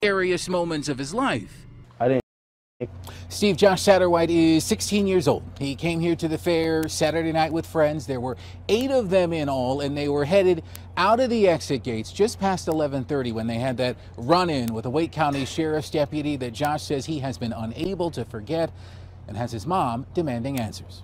scariest moments of his life. I didn't. Steve Josh Satterwhite is 16 years old. He came here to the fair Saturday night with friends. There were 8 of them in all, and they were headed out of the exit gates just past 11:30 when they had that run-in with a Wake County Sheriff's deputy that Josh says he has been unable to forget and has his mom demanding answers.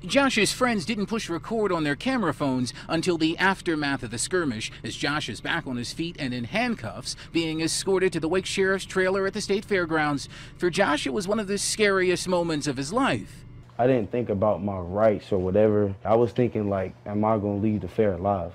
Josh's friends didn't push record on their camera phones until the aftermath of the skirmish, as Josh is back on his feet and in handcuffs, being escorted to the Wake Sheriff's trailer at the state fairgrounds. For Josh, it was one of the scariest moments of his life. I didn't think about my rights or whatever. I was thinking, like, am I going to leave the fair alive?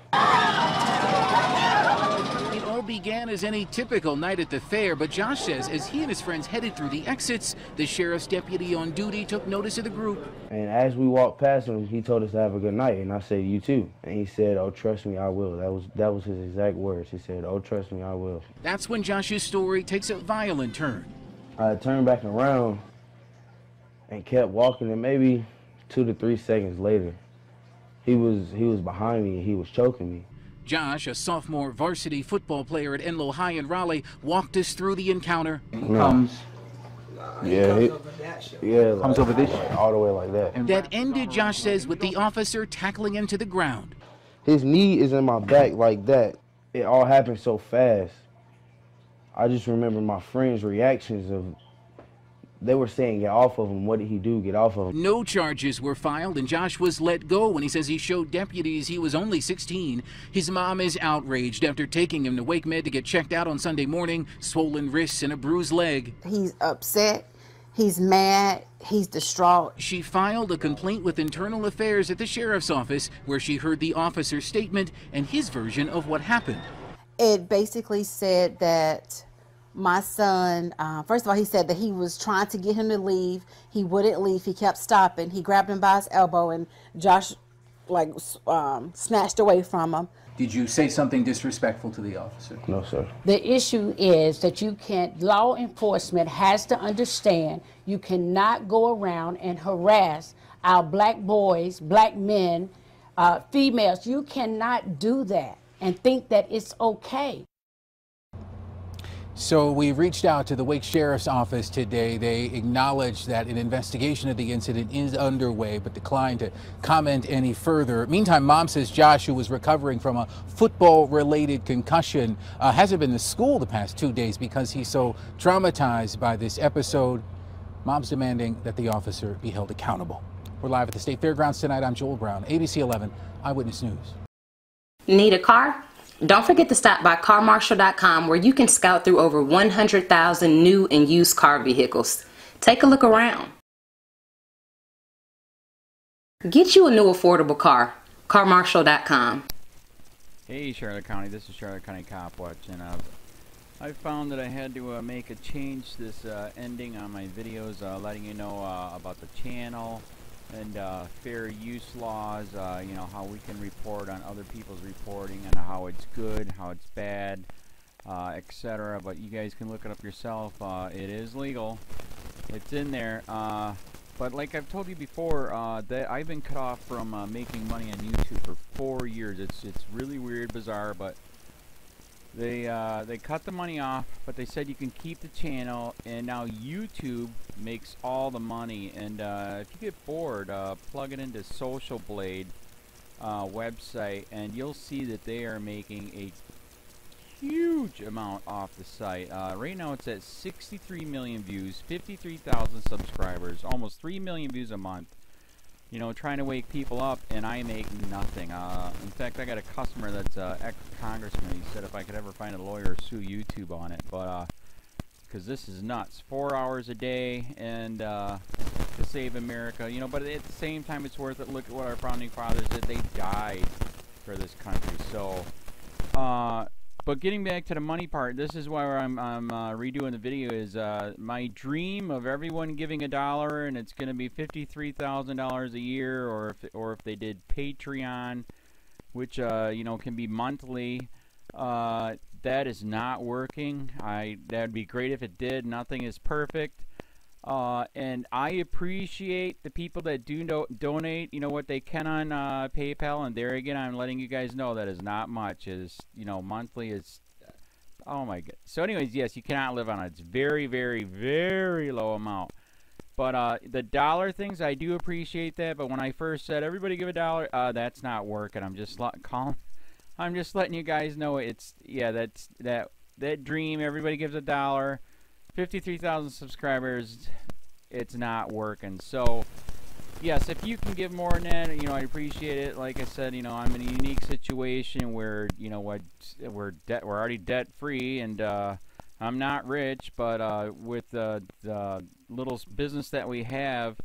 It all began as any typical night at the fair, but Josh says as he and his friends headed through the exits, the sheriff's deputy on duty took notice of the group. And as we walked past him, he told us to have a good night, and I said, you too. And he said, oh, trust me, I will. That was his exact words. He said, oh, trust me, I will. That's when Josh's story takes a violent turn. I turned back around and kept walking, and maybe 2 to 3 seconds later, he was behind me and he was choking me. Josh, a sophomore varsity football player at Enloe High in Raleigh, walked us through the encounter. Comes over this, all the way like that. That ended, Josh says, with the officer tackling him to the ground. His knee is in my back like that. It all happened so fast. I just remember my friends' reactions of, they were saying, get off of him. What did he do? Get off of him. No charges were filed, and Josh was let go when he says he showed deputies he was only 16. His mom is outraged after taking him to Wake Med to get checked out on Sunday morning, swollen wrists and a bruised leg. He's upset. He's mad. He's distraught. She filed a complaint with Internal Affairs at the sheriff's office, where she heard the officer's statement and his version of what happened. It basically said that my son, first of all, he said that he was trying to get him to leave. He wouldn't leave. He kept stopping. He grabbed him by his elbow, and Josh, like, snatched away from him. Did you say something disrespectful to the officer? No, sir. The issue is that you can't, law enforcement has to understand you cannot go around and harass our black boys, black men, females. You cannot do that and think that it's okay. So we reached out to the Wake Sheriff's Office today. They acknowledged that an investigation of the incident is underway, but declined to comment any further. Meantime, Mom says Josh, who was recovering from a football-related concussion, hasn't been to school the past 2 days because he's so traumatized by this episode. Mom's demanding that the officer be held accountable. We're live at the State Fairgrounds tonight. I'm Joel Brown, ABC 11 Eyewitness News. Need a car? Don't forget to stop by carmarshal.com, where you can scout through over 100,000 new and used car vehicles. Take a look around. Get you a new affordable car. carmarshal.com. Hey Charlotte County, this is Charlotte County COPWATCH, and I found that I had to make a change this ending on my videos, letting you know about the channel and fair use laws, you know, how we can report on other people's reporting and how it's good, how it's bad, etc. But you guys can look it up yourself. It is legal. It's in there. But like I've told you before, that I've been cut off from making money on YouTube for 4 years. It's really weird, bizarre, but they cut the money off, but they said you can keep the channel, and now YouTube makes all the money. And if you get bored, plug it into Social Blade website, and you'll see that they are making a huge amount off the site. Right now it's at 63 million views, 53,000 subscribers, almost 3 million views a month. You know, trying to wake people up, and I make nothing. In fact, I got a customer that's ex-congressman. He said if I could ever find a lawyer, sue YouTube on it. But because this is nuts. 4 hours a day, and to save America. You know, but at the same time, it's worth it. Look at what our founding fathers did. They died for this country. So, but getting back to the money part, this is why I'm redoing the video. Is my dream of everyone giving $1, and it's going to be $53,000 a year, or if they did Patreon, which you know, can be monthly. That is not working. That'd be great if it did. Nothing is perfect. And I appreciate the people that do donate, you know, what they can on PayPal. And there again, I'm letting you guys know that is not much. Is, you know, monthly is Oh my god. So anyways, yes, you cannot live on it. It's very, very, very low amount. But the dollar things, I do appreciate that. But when I first said everybody give $1, that's not working. I'm just I'm just letting you guys know it's that dream. Everybody gives $1. 53,000 subscribers. It's not working. So yes, if you can give more than that, you know, I appreciate it. Like I said, you know, I'm in a unique situation where, you know what, we're already debt free, and I'm not rich, but with the little business that we have,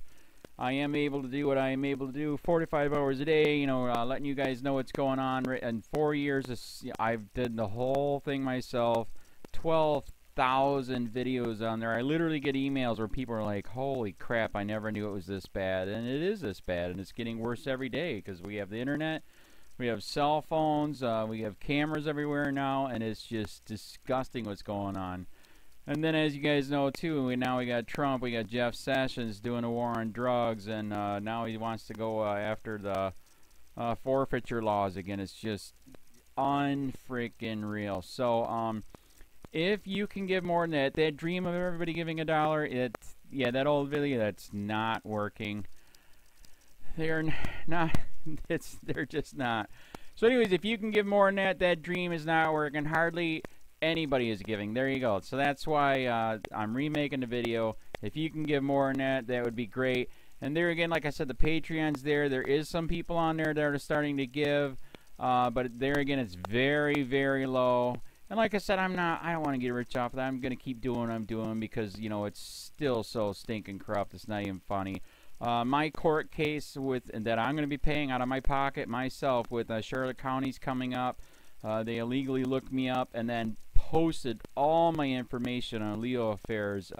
I am able to do what I am able to do 45 hours a day, you know, letting you guys know what's going on. In 4 years, I've did the whole thing myself, 12,000 videos on there. I literally get emails where people are like, holy crap, I never knew it was this bad. And it is this bad, and it's getting worse every day because we have the internet, we have cell phones, we have cameras everywhere now, and it's just disgusting what's going on. And then, as you guys know too, now we got Trump, we got Jeff Sessions doing a war on drugs, and now he wants to go after the forfeiture laws again. It's just unfreaking real. So if you can give more than that dream of everybody giving $1, that old video, that's not working. They're not. They're just not. So anyways, if you can give more than that dream is not working. Hardly anybody is giving. There you go. So that's why I'm remaking the video. If you can give more than that, that would be great. And there again, like I said, the Patreon's there. There is some people on there that are starting to give, but there again, it's very, very low. And like I said, I don't want to get rich off of that. I'm going to keep doing what I'm doing because, you know, it's still so stinking corrupt. It's not even funny. My court case that I'm going to be paying out of my pocket myself with Charlotte County's coming up. They illegally looked me up and then posted all my information on LEOAFFAIRS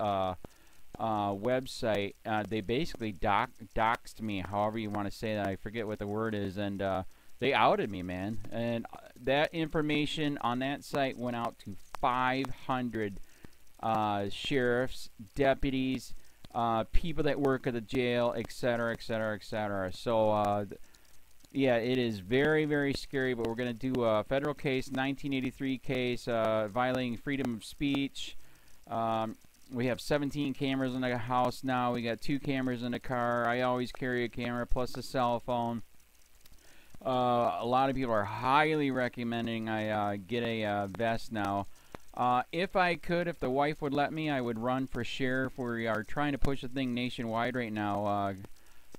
website. They basically doxed me, however you want to say that. I forget what the word is, and they outed me, man. And that information on that site went out to 500 sheriffs, deputies, people that work at the jail, etc., etc., etc. So, yeah, it is very, very scary, but we're going to do a federal case, 1983 case, violating freedom of speech. We have 17 cameras in the house now. We got 2 cameras in the car. I always carry a camera plus a cell phone. A lot of people are highly recommending I get a vest now. If I could, if the wife would let me, I would run for sheriff. We are trying to push the thing nationwide right now,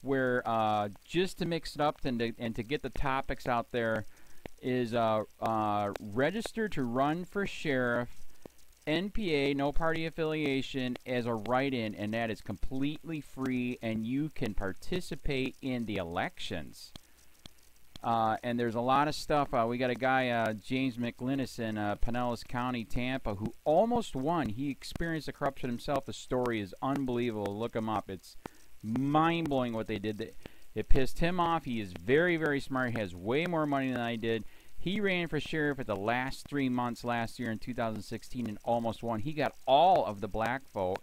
where just to mix it up and to get the topics out there is register to run for sheriff, NPA, no party affiliation, as a write-in, and that is completely free, and you can participate in the elections. And there's a lot of stuff. We got a guy, James McLinnis in Pinellas County, Tampa, who almost won. He experienced the corruption himself. The story is unbelievable. Look him up. It's mind-blowing what they did. It pissed him off. He is very, very smart. He has way more money than I did. He ran for sheriff at the last 3 months last year in 2016 and almost won. He got all of the black vote.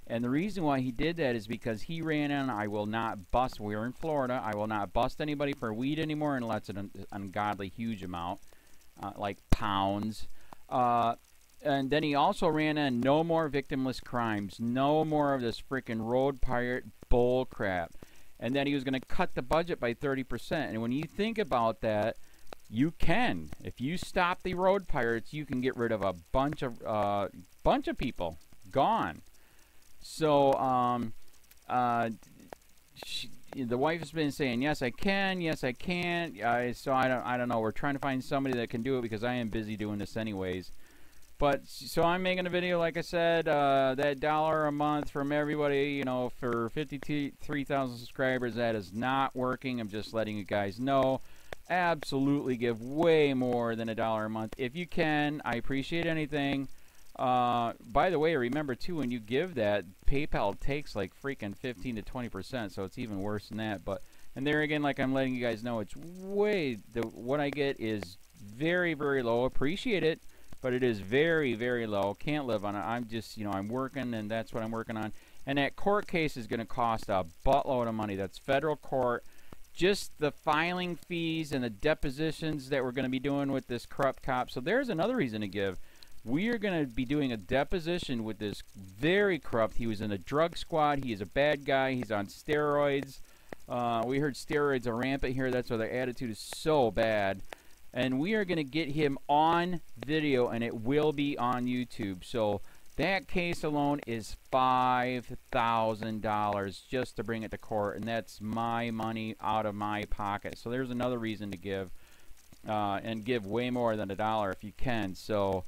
And the reason why he did that is because he ran in, I will not bust, we're in Florida, I will not bust anybody for weed anymore unless it's an ungodly huge amount, like pounds. And then he also ran in, no more victimless crimes, no more of this freaking road pirate bull crap. And then he was going to cut the budget by 30%. And when you think about that, you can. If you stop the road pirates, you can get rid of a bunch of people. Gone. So, the wife has been saying, yes, I can, yes, I can't. So I don't know. We're trying to find somebody that can do it because I am busy doing this anyways. But, so I'm making a video, like I said, that $1 a month from everybody, you know, for 53,000 subscribers, that is not working. I'm just letting you guys know. Absolutely give way more than $1 a month. If you can, I appreciate anything. By the way, remember too, when you give that, PayPal takes like freaking 15 to 20%, so it's even worse than that. But, and there again, like I'm letting you guys know, it's way, what I get is very, very low. Appreciate it, but it is very, very low. Can't live on it. I'm just, you know, I'm working, and that's what I'm working on. And that court case is going to cost a buttload of money. That's federal court. Just the filing fees and the depositions that we're going to be doing with this corrupt cop. So there's another reason to give. We are going to be doing a deposition with this very corrupt. He was in a drug squad. He is a bad guy. He's on steroids. We heard steroids are rampant here. That's why their attitude is so bad. And we are going to get him on video, and it will be on YouTube. So that case alone is $5,000 just to bring it to court, and that's my money out of my pocket. So there's another reason to give, and give way more than $1 if you can. So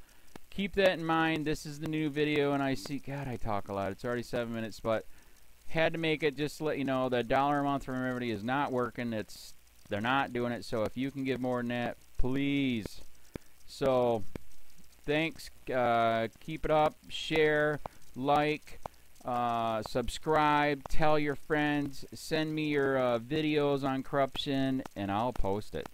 keep that in mind. This is the new video, and I see, God, I talk a lot. It's already 7 minutes, but had to make it just to let you know that $1 a month from everybody is not working. They're not doing it. So if you can give more than that, please. So thanks. Keep it up. Share, like, subscribe, tell your friends, send me your videos on corruption, and I'll post it.